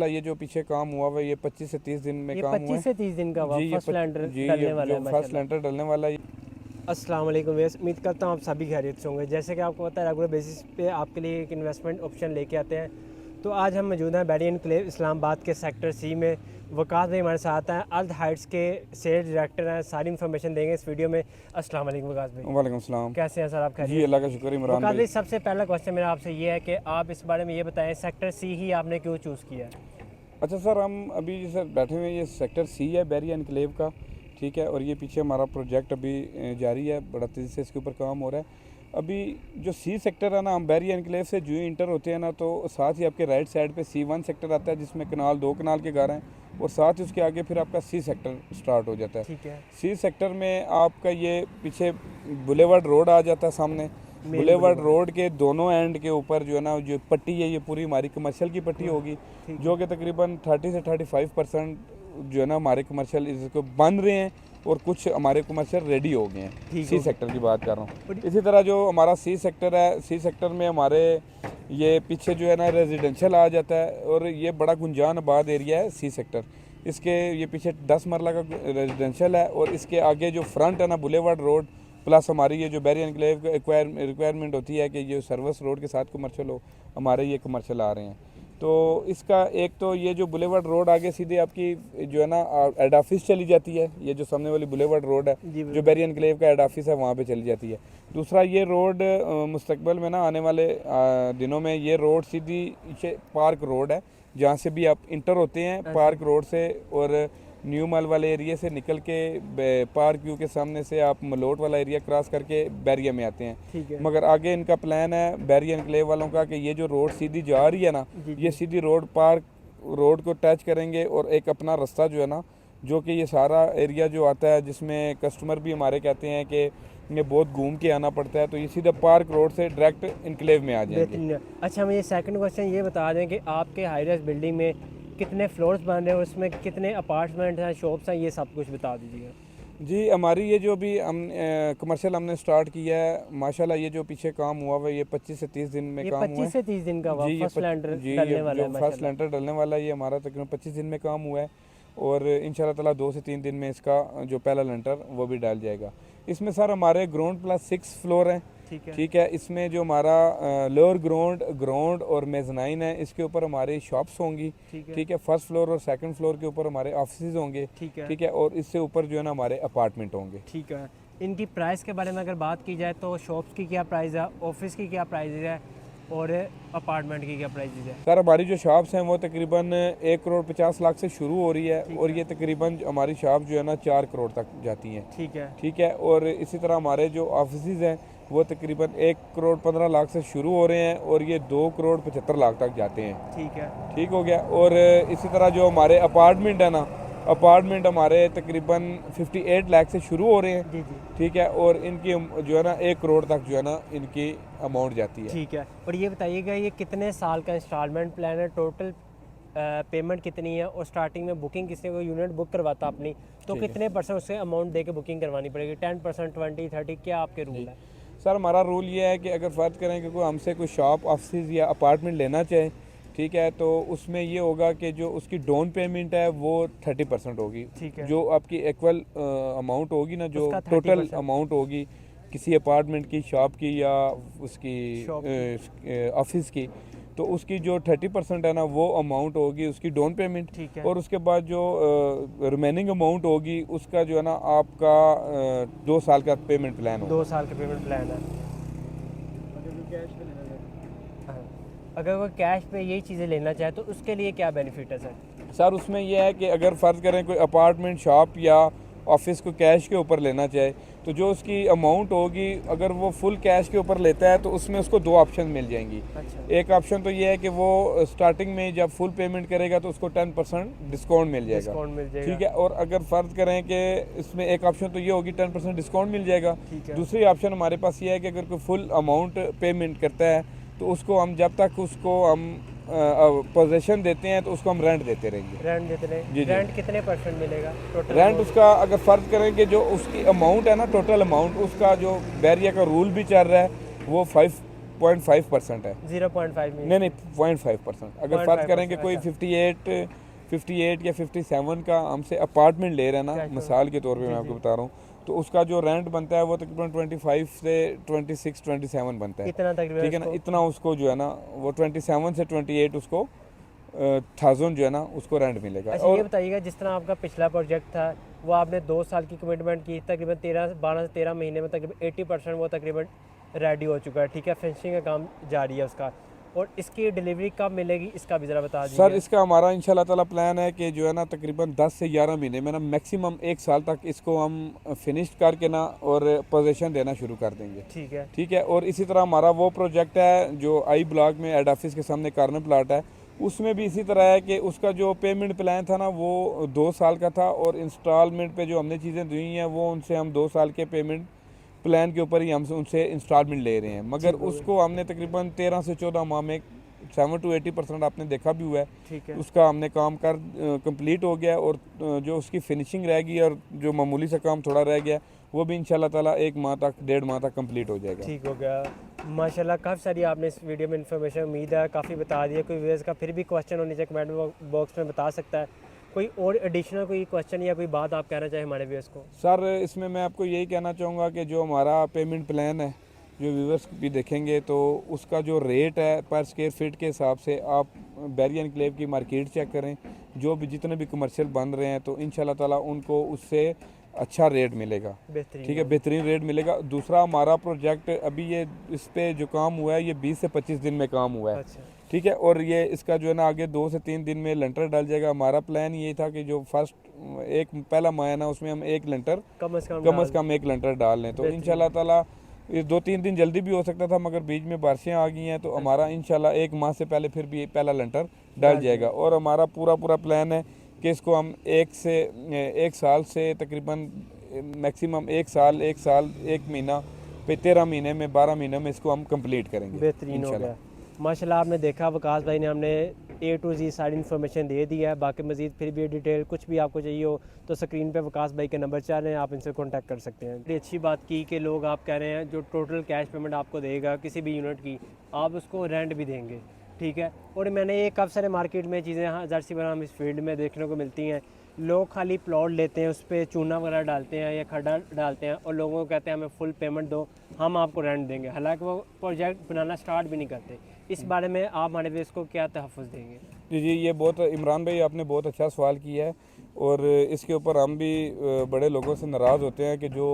ये जो पीछे काम हुआ हुआ है ये 25 से 30 दिन में ये काम हुआ 25 है से 30 दिन का हुआ जी। फर्स्ट लैंडर जी डलने ये वाला जो है फर्स्ट माशाल्लाह। लेंटर डलने वाला है अस्सलाम वालेकुम वेस, उम्मीद करता हूँ आप सभी खैरियत से होंगे। जैसे कि आपको पता है रेगुलर बेसिस पे आपके लिए एक इन्वेस्टमेंट ऑप्शन लेके आते हैं। तो आज हम मौजूद हैं बैरी एनक्लेव इस्लामाबाद के सेक्टर सी में। वकास भाई हमारे साथ हैं, अर्द हाइट्स के सेल्स डायरेक्टर हैं। सारी इन्फॉर्मेशन देंगे इस वीडियो में। अस्सलाम वालेकुम वकास भाई। वालेकुम सलाम। कैसे हैं सर आप? जी खैरियत? अल्लाह का शुक्र है इमरान वकास भाई। भाई सबसे पहला क्वेश्चन मेरा आपसे ये है कि आप इस बारे में ये बताएं, सेक्टर सी ही आपने क्यों चूज़ किया है? अच्छा सर, हम अभी सर बैठे हुए हैं, ये सेक्टर सी है बैरी एनक्लेव का, ठीक है। और ये पीछे हमारा प्रोजेक्ट अभी जारी है, बड़ा तेज़ी से इसके ऊपर काम हो रहा है। अभी जो सी सेक्टर है ना, हम बैरी एनक्लेव से जो ही इंटर होते हैं ना, तो साथ ही आपके राइट साइड पे C1 सेक्टर आता है जिसमें कनाल 2 कनाल के घर हैं, और साथ ही उसके आगे फिर आपका सी सेक्टर स्टार्ट हो जाता है। ठीक है। सी सेक्टर में आपका ये पीछे बुलेवार्ड रोड आ जाता है सामने। बुलेवार्ड रोड के दोनों एंड के ऊपर जो है ना, जो पट्टी है ये पूरी हमारी कमर्शियल की पट्टी होगी, जो कि तकरीबन 30 से 35% जो है ना हमारे कमर्शियल इसको बन रहे हैं, और कुछ हमारे कमर्शियल रेडी हो गए हैं। सी सेक्टर की बात कर रहा हूँ। इसी तरह जो हमारा सी सेक्टर है, सी सेक्टर में हमारे ये पीछे जो है ना रेजिडेंशियल आ जाता है, और ये बड़ा गुंजान आबाद एरिया है सी सेक्टर। इसके ये पीछे 10 मरला का रेजिडेंशियल है, और इसके आगे जो फ्रंट है ना बुलेवार्ड रोड, प्लस हमारी ये जो बैरी एनक्लेव रिक्वायरमेंट होती है कि ये सर्विस रोड के साथ कमर्शियल हो, हमारे ये कमर्शियल आ रहे हैं। तो इसका एक तो ये जो बुलेवार्ड रोड आगे सीधे आपकी जो है ना हेड ऑफिस चली जाती है, ये जो सामने वाली बुलेवार्ड रोड है जो बैरी एनक्लेव का हेड ऑफिस है वहाँ पे चली जाती है। दूसरा ये रोड मुस्तकबिल में ना आने वाले दिनों में ये रोड सीधी पार्क रोड है, जहाँ से भी आप इंटर होते हैं पार्क रोड से, और न्यू माल वाले एरिया से निकल के पार्क व्यू के सामने से आप मलोट वाला एरिया क्रॉस करके बैरिया में आते हैं। मगर आगे इनका प्लान है बैरी एनक्लेव वालों का कि ये जो रोड सीधी जा रही है ना, ये सीधी रोड पार्क रोड को टच करेंगे, और एक अपना रास्ता जो है ना, जो कि ये सारा एरिया जो आता है जिसमें कस्टमर भी हमारे कहते हैं कि ये बहुत घूम के आना पड़ता है, तो ये सीधा पार्क रोड से डायरेक्ट इनक्लेव में आ जाएंगे। अच्छा, हमें ये सेकंड क्वेश्चन ये बता दें कि आपके हाई राइज बिल्डिंग में कितने फ्लोर्स बन रहे हैं, उसमें कितने अपार्टमेंट हैं, शॉप्स हैं, ये सब कुछ बता दीजिएगा। जी हमारी ये जो भी हम कमर्शियल हमने स्टार्ट किया है, माशाल्लाह ये जो पीछे काम हुआ है ये 25 से 30 दिन में काम हुआ है। 25 से 30 दिन का हुआ, फर्स्ट लैंडर डलने वाला है। फर्स्ट लैंटर डलने वाला है ये हमारा तकरीबन 25 दिन में काम हुआ है, और इंशाल्लाह ताला 2 से 3 दिन में इसका जो पहला लैंटर वो भी डाल जाएगा। इसमें सर हमारे ग्राउंड प्लस 6 फ्लोर हैं, ठीक है। इसमें जो हमारा लोअर ग्राउंड और मेजनाइन है, इसके ऊपर हमारी शॉप्स होंगी, ठीक है। फर्स्ट फ्लोर और सेकंड फ्लोर के ऊपर हमारे ऑफिस होंगे, ठीक है। और इससे ऊपर जो है ना हमारे अपार्टमेंट होंगे, ठीक है। इनकी प्राइस के बारे में अगर बात की जाए तो शॉप्स की क्या प्राइस है, ऑफिस की क्या प्राइस है, और अपार्टमेंट की क्या प्राइस है? सर हमारी जो शॉप्स हैं वो तकरीबन 1 करोड़ 50 लाख से शुरू हो रही है, और ये तकरीबन हमारी शॉप जो है ना 4 करोड़ तक जाती हैं, ठीक है। और इसी तरह हमारे जो ऑफिस हैं वो तकरीबन 1 करोड़ 15 लाख से शुरू हो रहे हैं, और ये 2 करोड़ 75 लाख तक जाते हैं, ठीक हो गया। और इसी तरह जो हमारे अपार्टमेंट है ना, अपार्टमेंट हमारे तकरीबन 58 लाख से शुरू हो रहे हैं, ठीक है। और इनकी जो है ना 1 करोड़ तक जो है ना इनकी अमाउंट जाती है, ठीक है। और ये बताइएगा ये कितने साल का इंस्टॉलमेंट प्लान है, टोटल पेमेंट कितनी है, और स्टार्टिंग में बुकिंग किसी को यूनिट बुक करवाता अपनी तो कितने % उससे अमाउंट दे के बुकिंग करवानी पड़ेगी? 10%, 20, 30, क्या आपके रूल है? सर हमारा रूल ये है कि अगर फ़र्ज़ करें कि कोई हमसे कोई शॉप ऑफिस या अपार्टमेंट लेना चाहे, ठीक है, तो उसमें ये होगा कि जो उसकी डाउन पेमेंट है वो 30% होगी, जो आपकी इक्वल अमाउंट होगी ना, जो टोटल अमाउंट होगी किसी अपार्टमेंट की, शॉप की या उसकी ऑफिस की, तो उसकी जो 30% है ना वो अमाउंट होगी उसकी डाउन पेमेंट, और उसके बाद जो रिमेनिंग अमाउंट होगी उसका जो है ना आपका 2 साल का पेमेंट प्लान होगा। 2 साल का पेमेंट प्लान है। अगर वो कैश पे यही चीज़ें लेना चाहे तो उसके लिए क्या बेनिफिट है सर? सर उसमें यह है कि अगर फ़र्ज़ करें कोई अपार्टमेंट, शॉप या ऑफिस को कैश के ऊपर लेना चाहे, तो जो उसकी अमाउंट होगी अगर वो फुल कैश के ऊपर लेता है तो उसमें उसको 2 ऑप्शन मिल जाएंगी। एक ऑप्शन तो ये है कि वो स्टार्टिंग में जब फुल पेमेंट करेगा तो उसको 10% डिस्काउंट मिल जाएगा, ठीक है। और अगर फ़र्ज़ करें कि इसमें एक ऑप्शन तो ये होगी 10% डिस्काउंट मिल जाएगा। दूसरी ऑप्शन हमारे पास ये है कि अगर कोई फुल अमाउंट पेमेंट करता है तो उसको हम जब तक उसको हम पोजीशन देते हैं तो उसको हम रेंट देते रहेंगे। जी रेंट कितने % मिलेगा टोटल? रेंट उसका अगर फ़र्ज़ करें कि जो उसकी अमाउंट है ना, टोटल अमाउंट उसका जो बैरिया का रूल भी चल रहा है वो 0.5% है। 0.5 मीन नहीं 0.5%। अगर 0.5% फर्ज करेंगे कोई अच्छा। 58 या 57 का हमसे अपार्टमेंट ले रहा है ना, क्या करो? मिसाल के तौर पे जी, मैं आपको जी। बता रहा हूँ, तो उसका जो रेंट बनता है वो तकरीबन 25 से 27 बनता है। कितना तकरीबन ठीक है ना, उसको? इतना उसको जो है ना वो 27 से 28 उसको 1000 जो है ना उसको रेंट मिलेगा। अच्छा, ये और बताइएगा, जिस तरह आपका पिछला प्रोजेक्ट था, वो आपने 2 साल की कमिटमेंट की, तकरीबन 12 से 13 महीने में तकरीबन 80% वो तकरीबन रेडी हो चुका है, ठीक है, फिनिशिंग का काम जारी है उसका। और इसकी डिलीवरी कब मिलेगी, इसका भी ज़रा बता सर दीजिए। इसका हमारा इंशाल्लाह ताला प्लान है कि जो है ना तकरीबन 10 से 11 महीने में ना मैक्सिमम 1 साल तक इसको हम फिनिश करके ना और पोजीशन देना शुरू कर देंगे। ठीक है। ठीक है। और इसी तरह हमारा वो प्रोजेक्ट है जो आई ब्लॉक में हेड ऑफिस के सामने कार्नर प्लाट है, उसमें भी इसी तरह है कि उसका जो पेमेंट प्लान था ना वो 2 साल का था, और इंस्टॉलमेंट पे जो हमने चीज़ें दी हैं वो उनसे हम 2 साल के पेमेंट प्लान के ऊपर ही हम उनसे इंस्टॉलमेंट ले रहे हैं। मगर ठीक हो गया। उसको हमने तकरीबन 13 से 14 माह में 7 to 80% आपने देखा भी हुआ है, ठीक है। उसका हमने काम कर कंप्लीट हो गया है। और जो उसकी फिनिशिंग रह गई और जो मामूली सा काम थोड़ा रह गया वो भी इंशाल्लाह ताला 1 माह तक 1.5 माह तक कंप्लीट हो जाएगा। ठीक हो गया। माशाल्लाह, काफ़ी सारी आपने इस वीडियो में इन्फॉर्मेशन, उम्मीद है काफ़ी बता दिया। कोई व्यूअर्स का फिर भी क्वेश्चन होने चाहिए, कमेंट बॉक्स में बता सकता है। कोई और एडिशनल कोई क्वेश्चन या कोई बात आप कहना चाहें हमारे व्यूअर्स को? सर इसमें मैं आपको यही कहना चाहूँगा कि जो हमारा पेमेंट प्लान है, जो व्यूवर्स भी देखेंगे तो उसका जो रेट है पर स्क्वायर फीट के हिसाब से आप बैरियर एनक्लेव की मार्केट चेक करें, जो भी जितने भी कमर्शियल बन रहे हैं तो इंशाल्लाह ताला उनको उससे अच्छा रेट मिलेगा। बेहतरीन ठीक है, होगा। बेहतरीन रेट मिलेगा। दूसरा हमारा प्रोजेक्ट अभी ये इस पे जो काम हुआ है ये 20 से 25 दिन में काम हुआ है। अच्छा। ठीक है। और ये इसका जो है ना आगे 2 से 3 दिन में लेंटर डल जाएगा। हमारा प्लान ये था कि जो फर्स्ट एक पहला माह है ना उसमें हम एक लेंटर कम से कम एक लेंटर डाल लें, तो बेहतरीन। इंशाल्लाह ताला ये 2-3 दिन जल्दी भी हो सकता था, मगर बीच में बारिशें आ गई हैं तो हमारा इंशाल्लाह 1 माह से पहले फिर भी पहला लेंटर डल डाल जाएगा। और हमारा पूरा प्लान है कि इसको हम 1 साल से तकरीबन मैक्सिमम 1 साल 1 महीना पे 13 महीने में 12 महीने में इसको हम कंप्लीट करेंगे बेहतरीन हो इंशाल्लाह। गया। माशाल्लाह, आपने देखा वकास भाई ने हमने A to Z सारी इन्फॉर्मेशन दे दी है। बाकी मज़ीद फिर भी डिटेल कुछ भी आपको चाहिए हो तो स्क्रीन पे वकास भाई के नंबर चल रहे हैं, आप इनसे कांटेक्ट कर सकते हैं। बड़ी अच्छी बात की कि लोग, आप कह रहे हैं जो टोटल कैश पेमेंट आपको देगा किसी भी यूनिट की, आप उसको रेंट भी देंगे, ठीक है। और मैंने ये काफ़ी सारे मार्केट में चीज़ें यहाँ जर्सी बना हम इस फील्ड में देखने को मिलती हैं। लोग खाली प्लॉट लेते हैं, उस पर चूना वगैरह डालते हैं या खड्डा डालते हैं और लोगों को कहते हैं हमें फुल पेमेंट दो, हम आपको रेंट देंगे, हालांकि वो प्रोजेक्ट बनाना स्टार्ट भी नहीं करते। इस बारे में आप हमारे व्यूअर्स को क्या तहफ़्फ़ुज़ देंगे? जी, ये बहुत इमरान भाई आपने बहुत अच्छा सवाल किया है, और इसके ऊपर हम भी बड़े लोगों से नाराज़ होते हैं कि जो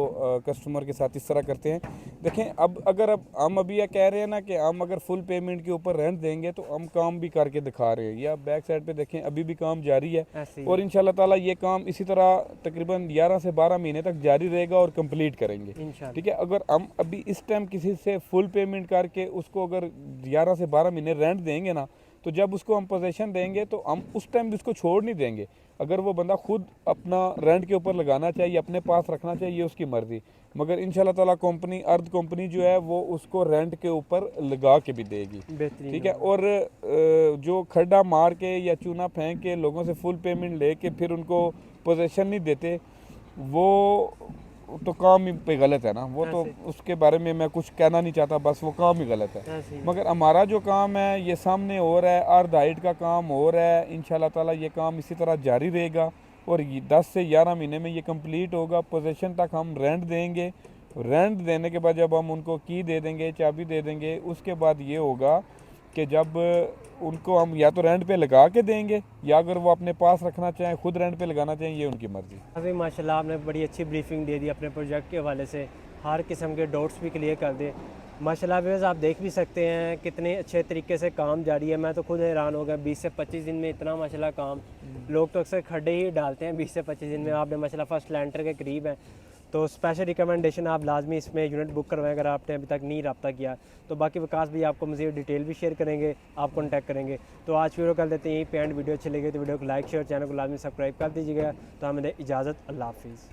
कस्टमर के साथ इस तरह करते हैं। देखें, अब हम अभी ये कह रहे हैं ना कि हम अगर फुल पेमेंट के ऊपर रेंट देंगे तो हम काम भी करके दिखा रहे हैं। या बैक साइड पे देखें अभी भी काम जारी है, ऐसे ही और इंशाल्लाह ताला ये काम इसी तरह तकरीबन 11 से 12 महीने तक जारी रहेगा और कंप्लीट करेंगे। इंशाल्लाह। ठीक है। अगर हम अभी इस टाइम किसी से फुल पेमेंट करके उसको अगर 11 से 12 महीने रेंट देंगे ना, तो जब उसको हम पोजीशन देंगे तो हम उस टाइम भी उसको छोड़ नहीं देंगे। अगर वो बंदा खुद अपना रेंट के ऊपर लगाना चाहिए, अपने पास रखना चाहिए, ये उसकी मर्ज़ी। मगर इंशाल्लाह ताला कंपनी अर्थ कंपनी जो है वो उसको रेंट के ऊपर लगा के भी देगी। बेहतरीन ठीक है। होगा। और जो खड्डा मार के या चूना फेंक के लोगों से फुल पेमेंट लेके फिर उनको पोजीशन नहीं देते, वो तो काम ही पे गलत है ना, वो तो ऐसे उसके बारे में मैं कुछ कहना नहीं चाहता, बस वो काम ही गलत है। ऐसे ही। मगर हमारा जो काम है ये सामने हो रहा है, अर्ध हाइट का काम हो रहा है, इंशाल्लाह ताला ये काम इसी तरह जारी रहेगा और ये 10 से 11 महीने में ये कंप्लीट होगा। पोजीशन तक हम रेंट देंगे, रेंट देने के बाद जब हम उनको की दे देंगे, चाबी दे देंगे, उसके बाद ये होगा कि जब उनको हम या तो रेंट पे लगा के देंगे या अगर वो अपने पास रखना चाहें, खुद रेंट पे लगाना चाहें, ये उनकी मर्ज़ी। अभी माशाल्लाह आपने बड़ी अच्छी ब्रीफिंग दे दी अपने प्रोजेक्ट के हवाले से, हर किस्म के डाउट्स भी क्लियर कर दिए। माशाल्लाह व्यूअर्स, आप देख भी सकते हैं कितने अच्छे तरीके से काम जारी है। मैं तो खुद हैरान हो गया, 20 से 25 दिन में इतना माशाल्लाह काम। लोग तो अक्सर खड्डे ही डालते हैं 20 से 25 दिन में, आपने माशाल्लाह फर्स्ट लेंटर के करीब है। तो स्पेशल रिकमेंडेशन आप लाजमी इसमें यूनिट बुक करवाएं अगर आपने अभी तक नहीं रब्ता किया। तो बाकी विकास भी आपको मज़ीद डिटेल भी शेयर करेंगे, आप कॉन्टैक्ट करेंगे। तो आज वीडियो कर देते हैं यहीं पे एंड। वीडियो अच्छी लगी तो वीडियो को लाइक शेयर, चैनल को लाजमी सब्सक्राइब कर दीजिएगा। तो हमें इजाज़त, अल्लाह हाफिज़।